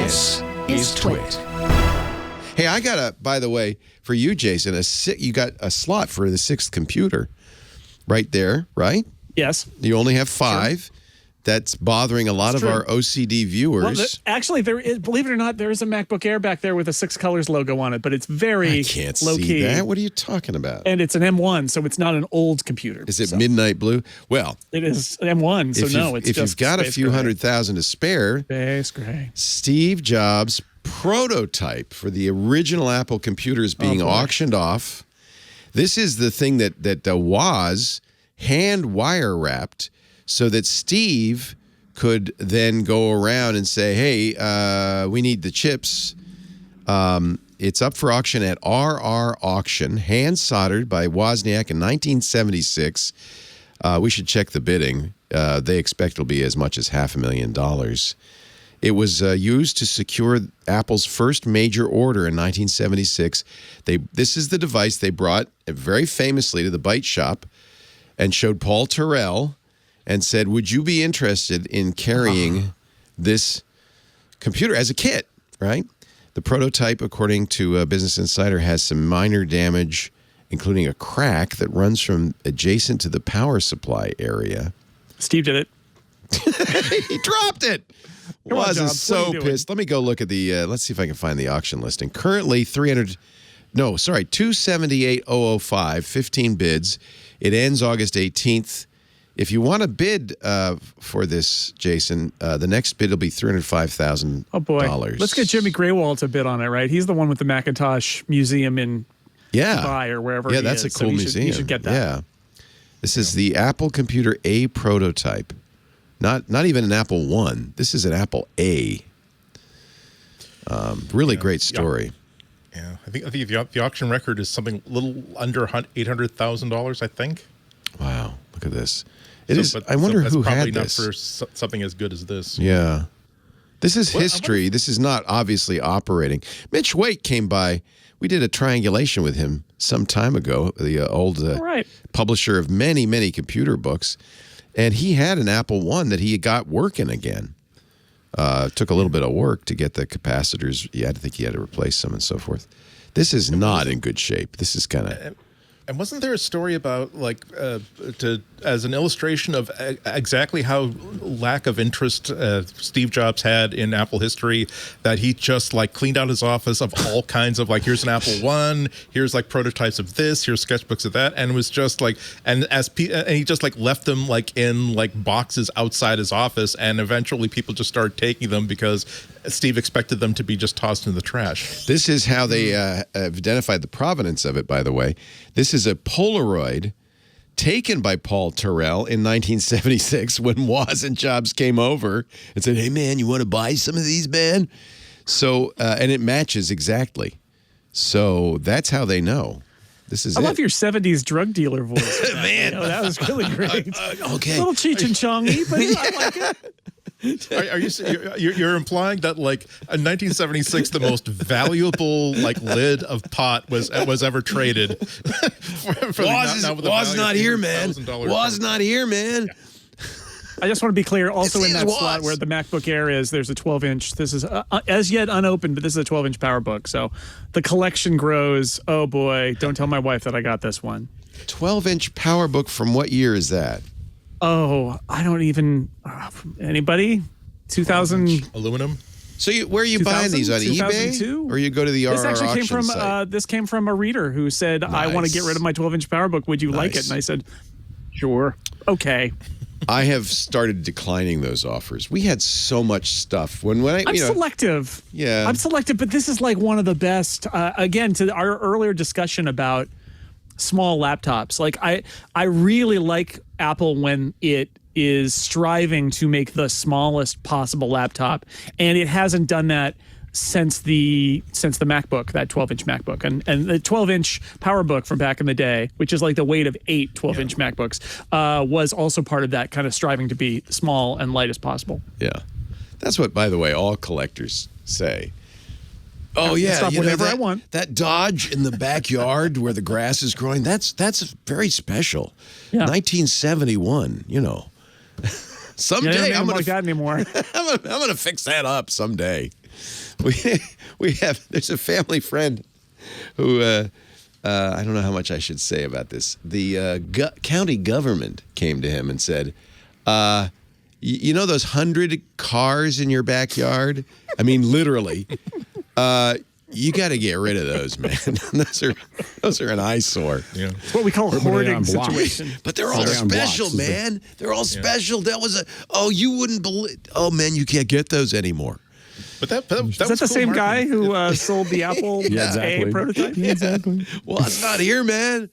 This is TWiT. Hey, I got by the way, for you, Jason, you got a slot for the 6th computer right there, right? Yes. You only have 5. Sure. That's bothering a lot of our OCD viewers. Well, actually, there is, believe it or not, there is a MacBook Air back there with a 6 colors logo on it, but it's very I can't low see key. That. What are you talking about? And it's an M1, so it's not an old computer. Is it midnight blue? Well, it is M1, so no, it's if just you've got a few $100,000 to spare, space gray. Steve Jobs' prototype for the original Apple computer is being auctioned off. This is the thing that was hand wire wrapped, so that Steve could then go around and say, hey, we need the chips. It's up for auction at RR Auction, hand soldered by Wozniak in 1976. We should check the bidding. They expect it'll be as much as $500,000. It was used to secure Apple's first major order in 1976. This is the device they brought very famously to the Byte Shop and showed Paul Terrell and said, would you be interested in carrying this computer as a kit, right? The prototype, according to Business Insider, has some minor damage, including a crack that runs from adjacent to the power supply area. Steve did it. He dropped it. Woz is so pissed. Let me go look at the, let's see if I can find the auction listing. Currently, 278,005, 15 bids. It ends August 18th. If you want to bid for this, Jason, the next bid will be $305,000. Oh, boy. Let's get Jimmy Graywall to bid on it, right? He's the one with the Macintosh Museum in Dubai or wherever he is. Yeah, that's a cool museum. You should get that. Yeah. This is the Apple Computer A prototype. Not even an Apple-1. This is an Apple A. Really great story. Yeah, I think the auction record is something a little under $800,000, I think. Wow, look at this. I wonder who had this. Probably not for something as good as this. Yeah. This is history. This is not obviously operating. Mitch Waite came by. We did a triangulation with him some time ago, the old publisher of many, many computer books. And he had an Apple-1 that he got working again. Took a little bit of work to get the capacitors. I think he had to replace them and so forth. This is not in good shape. This is kind of... And wasn't there a story about, as an illustration of exactly how lack of interest Steve Jobs had in Apple history, that he just cleaned out his office of all kinds of here's an Apple-1, here's prototypes of this, here's sketchbooks of that, and it was just and he just left them in boxes outside his office, and eventually people just started taking them because Steve expected them to be just tossed in the trash. This is how they have identified the provenance of it, by the way. This is a Polaroid taken by Paul Terrell in 1976 when Woz and Jobs came over and said, hey, man, you want to buy some of these, man? So, and it matches exactly. So that's how they know. This is I love your 70s drug dealer voice. Man. That was really great. Okay. A little Cheech and Chong-y, but I like it. You're implying that in 1976 the most valuable lid of pot was ever traded? Woz not here, man. Woz not here, man. I just want to be clear. Also in that slot where the MacBook Air is, there's a 12-inch. This is as yet unopened, but this is a 12-inch PowerBook. So the collection grows. Oh boy! Don't tell my wife that I got this one. 12-inch PowerBook from what year is that? Oh, I don't even. Anybody? 2000 aluminum. So where are you buying these, on eBay, or you go to the RR This actually came from site? This came from a reader who said, Nice. "I want to get rid of my 12-inch PowerBook. Would you like it?" And I said, "Sure, okay." I have started declining those offers. We had so much stuff I'm selective. Yeah, I'm selective, but this is one of the best. Again, to our earlier discussion about small laptops. I really like Apple when it is striving to make the smallest possible laptop, and it hasn't done that since the MacBook, that 12-inch MacBook, and the 12-inch PowerBook from back in the day, which is the weight of 8 12-inch MacBooks, was also part of that kind of striving to be small and light as possible. Yeah, that's what, by the way, all collectors say. Oh yeah, stop whatever I want. That Dodge in the backyard where the grass is growing, that's very special. Yeah. 1971, Someday I'm gonna like that anymore. I'm gonna fix that up someday. There's a family friend who I don't know how much I should say about this. The county government came to him and said, you know those 100 cars in your backyard? I mean, literally. You got to get rid of those, man. those are an eyesore. Yeah. It's what we call a hoarding situation. But they're all special, man. They're all special. That was you wouldn't believe. Oh man, you can't get those anymore. But that Is that the same guy who sold the Apple A prototype? Yeah, exactly. Well, it's not here, man.